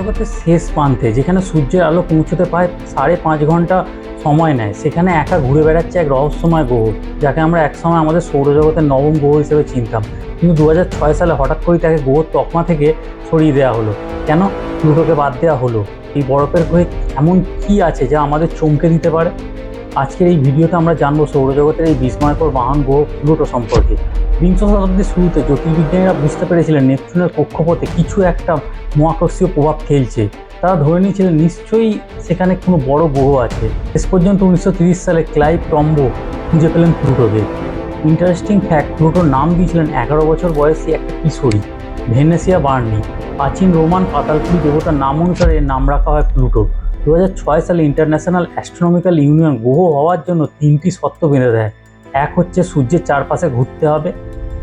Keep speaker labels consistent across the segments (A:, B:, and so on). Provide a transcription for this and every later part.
A: সৌরজগতের শেষ প্রান্তে, যেখানে সূর্যের আলো পৌঁছতে প্রায় 5.5 ঘন্টা সময় নেয়, সেখানে একা ঘুরে বেড়াচ্ছে এক রহস্যময় গ্রহ, যাকে আমরা একসময় আমাদের সৌরজগতের নবম গ্রহ হিসেবে চিনতাম। কিন্তু 2006 সালে হঠাৎ করেই তাকে গ্রহর তকমা থেকে সরিয়ে দেওয়া হলো। কেন প্লুটোকে বাদ দেওয়া হলো? এই বরফের গ্রহে এমন কি আছে যা আমাদের চমকে দিতে পারে? আজকের এই ভিডিওতে আমরা জানবো সৌরজগতের এই বিস্ময়কর বাহন গ্রহ প্লুটো সম্পর্কে। বিংশ শতাব্দীর শুরুতে জ্যোতির্বিজ্ঞানীরা বুঝতে পেরেছিলেন নেপচুনের কক্ষপথে কিছু একটা মহাকর্ষীয় প্রভাব ফেলছে। তারা ধরে নিয়েছিলেন নিশ্চয়ই সেখানে কোনো বড় গ্রহ আছে। শেষ পর্যন্ত 1930 সালে ক্লাইভ টম্বো খুঁজে পেলেন প্লুটোকে। ইন্টারেস্টিং ফ্যাক্ট, প্লুটোর নাম দিয়েছিলেন 11 বছর বয়সী একটা কিশোরী, ভেনেসিয়া বার্নি। প্রাচীন রোমান পাতালপুরী দেবতার নাম অনুসারে এর নাম রাখা হয় প্লুটো। 2006 সালে ইন্টারন্যাশনাল অ্যাস্ট্রোনমিক্যাল ইউনিয়ন গ্রহ হওয়ার জন্য 3টি শর্ত বেঁধে দেয়। এক হচ্ছে সূর্যের চারপাশে ঘুরতে হবে।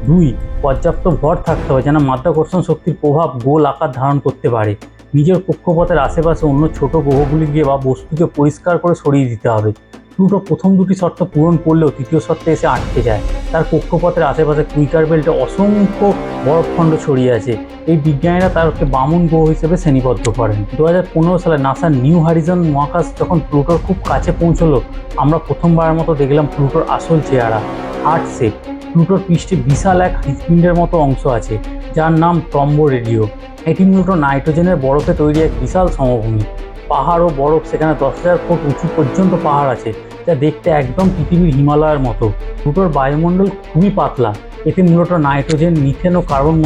A: 2, পর্যাপ্ত ভর থাকতে হবে যেন মাধ্যাকর্ষণ শক্তির প্রভাব গোল আকার ধারণ করতে পারে। নিজের কক্ষপথের আশেপাশে অন্য ছোট গ্রহগুলিকে বা বস্তুকে পরিষ্কার করে সরিয়ে দিতে হবে। প্লুটো প্রথম দুটি শর্ত পূরণ করলেও তৃতীয় শর্তে এসে আটকে যায়। তার কক্ষপথের আশেপাশে কুইকার বেল্টে অসংখ্য বরফখণ্ড ছড়িয়ে আছে। এই বিজ্ঞানীরা তাকে বামন গ্রহ হিসেবে শ্রেণীবদ্ধ করেন। 2015 সালে নাসার নিউ হরাইজন মহাকাশ যখন প্লুটোর খুব কাছে পৌঁছলো, আমরা প্রথমবারের মতো দেখলাম প্লুটোর আসল চেহারা, হার্ট শেপ। প্লুটোর পৃষ্ঠে বিশাল এক হৃৎপিণ্ডের মতো অংশ আছে, যার নাম ট্রম্বো রেডিও। এটি মূলত নাইট্রোজেনের বরফে তৈরি এক বিশাল সমভূমি। পাহাড় ও বরফ, সেখানে 10,000 ফুট উঁচু পর্যন্ত পাহাড় আছে, যা দেখতে একদম পৃথিবীর হিমালয়ের মতো। প্লুটোর বায়ুমণ্ডল খুবই পাতলা। এতে মূলত নাইট্রোজেন, মিথেন ও কার্বন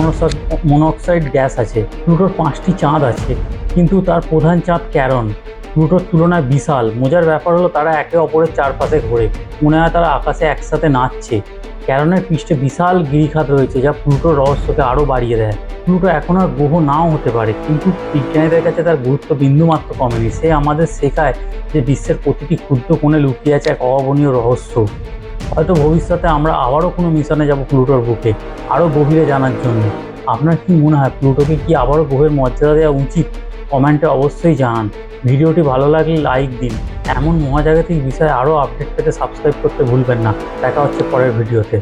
A: মনোক্সাইড গ্যাস আছে। প্লুটোর 5টি চাঁদ আছে, কিন্তু তার প্রধান চাঁদ ক্যারন প্লুটোর তুলনায় বিশাল। মজার ব্যাপার হলো তারা একে অপরের চারপাশে ঘোরে, মনে হয় তারা আকাশে একসাথে নাচছে। ক্যারনের পৃষ্ঠে বিশাল গিরিখাত রয়েছে, যা প্লুটোর রহস্যকে আরও বাড়িয়ে দেয়। প্লুটো এখন আর গ্রহ নাও হতে পারে, কিন্তু বিজ্ঞানীদের কাছে তার গুরুত্ব বিন্দুমাত্র কমেনি। সে আমাদের শেখায় যে বিশ্বের প্রতিটি ক্ষুদ্র কোণে লুকিয়ে আছে এক অভাবনীয় রহস্য। হয়তো ভবিষ্যতে আমরা আবারও কোনো মিশনে যাব প্লুটোর বুকে, আরও গভীরে জানার জন্য। আপনার কি মনে হয়, প্লুটোকে কি আবারও গ্রহের মর্যাদা দেওয়া উচিত? কমেন্টে অবশ্যই জানান। ভিডিওটি ভালো লাগলে লাইক দিন। এমন মহাজাগতিক বিষয়ে আরও আপডেট পেতে সাবস্ক্রাইব করতে ভুলবেন না। দেখা হচ্ছে পরের ভিডিওতে।